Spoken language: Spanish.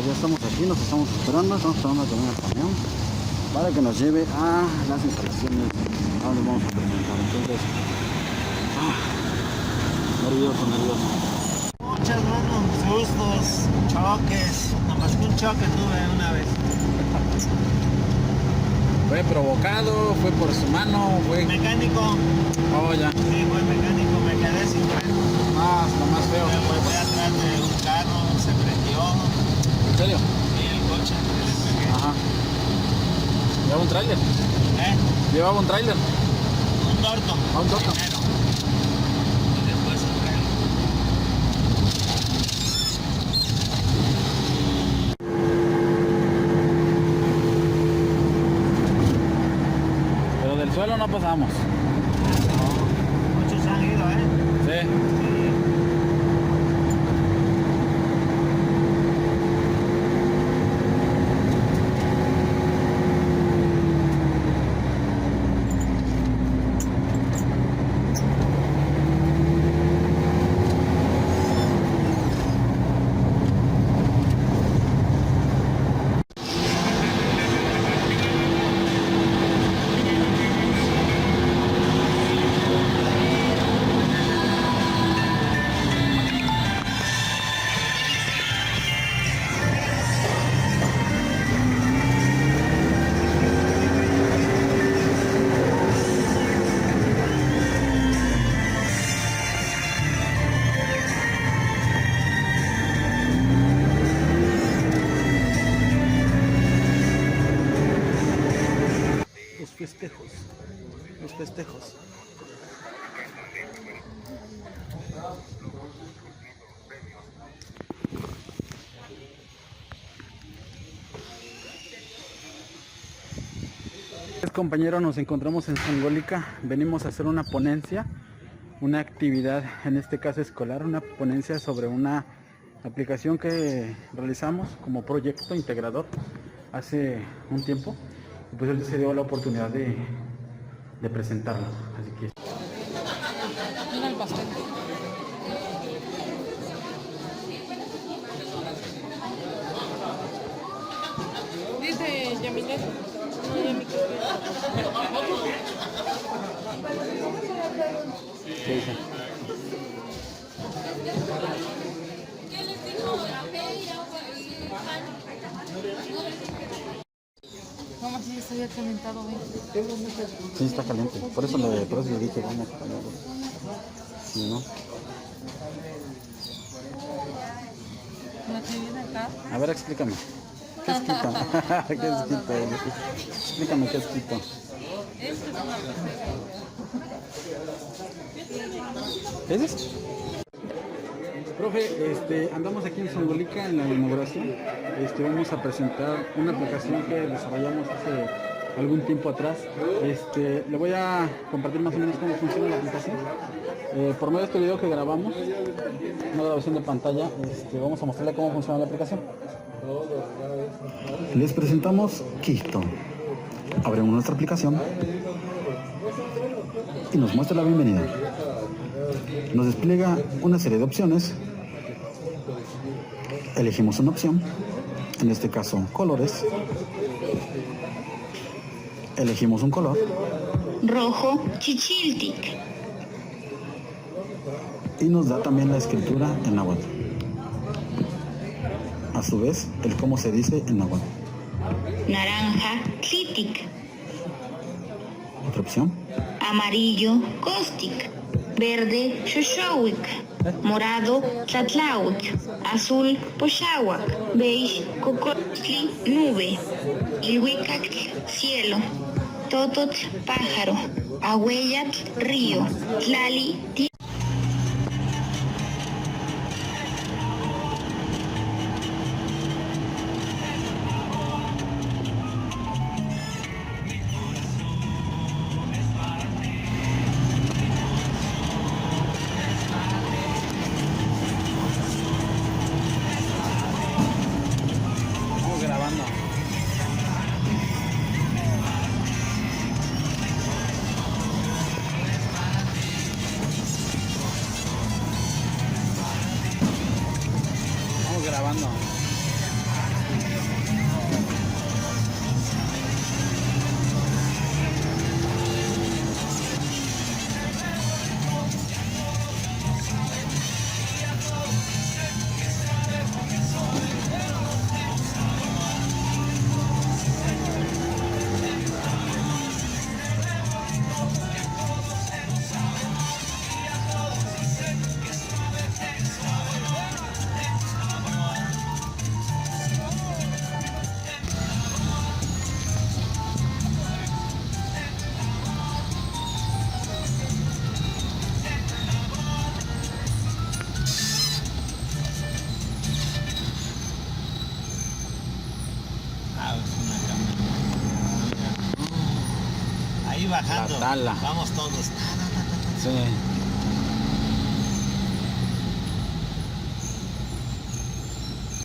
pues ya estamos aquí, nos estamos esperando a que venga el camión para que nos lleve a las instalaciones a donde vamos a presentar. Entonces, nervioso. Muchos buenos sustos, choques, nomás que un choque tuve una vez. ¿Fue provocado? ¿Fue por su mano? ¿Fue Mecánico. Oh, ya. Sí, fue mecánico, me quedé sin freno. Ah, es lo más feo. Me fue atrás de un carro, se prendió. ¿En serio? Y el coche que le pegué. Ajá. ¿Llevaba un tráiler? ¿Eh? ¿Llevaba un tráiler? Un torto. Un torto. Primero. Y después el freno. Pero del suelo no pasamos. Muchos han ido, ¿eh? Sí. Los festejos. Compañeros, nos encontramos en Zongolica. Venimos a hacer una ponencia, una actividad, en este caso escolar, una ponencia sobre una aplicación que realizamos como proyecto integrador hace un tiempo. Y pues él se dio la oportunidad de presentarlo. Así que Mira el pastel. Dice Yamilet. No, Yamilet. ¿qué dice? Vamos a ver si está ya calentado, ven. Sí, está caliente. Por eso le dije, vamos a ponerlo. Sí, ¿no? La que viene acá. A ver, explícame. ¿Qué es quito? ¿Qué es quito? Explícame qué es quito. Esto es una receta. ¿Qué es eso? Profe, andamos aquí en Zongolica en la inauguración. Vamos a presentar una aplicación que desarrollamos hace algún tiempo atrás. Le voy a compartir más o menos cómo funciona la aplicación. Por medio de este video que grabamos, una grabación de pantalla, vamos a mostrarle cómo funciona la aplicación. Les presentamos Quito. Abrimos nuestra aplicación y nos muestra la bienvenida. Nos despliega una serie de opciones. Elegimos una opción, en este caso colores. Elegimos un color. Rojo Chichiltic. Y nos da también la escritura en náhuatl. A su vez, el cómo se dice en náhuatl. Naranja Tlitic. Otra opción. Amarillo Costic. Verde Xoxohuic. Morado Tlatlauic. Azul Poxahuac. Beige Cocotli Nube. Ilhuicactl Cielo. Tototl Pájaro. Ahuellatl Río. Tlali Estamos grabando. Estamos grabando. bajando. La tala. Vamos todos. Sí.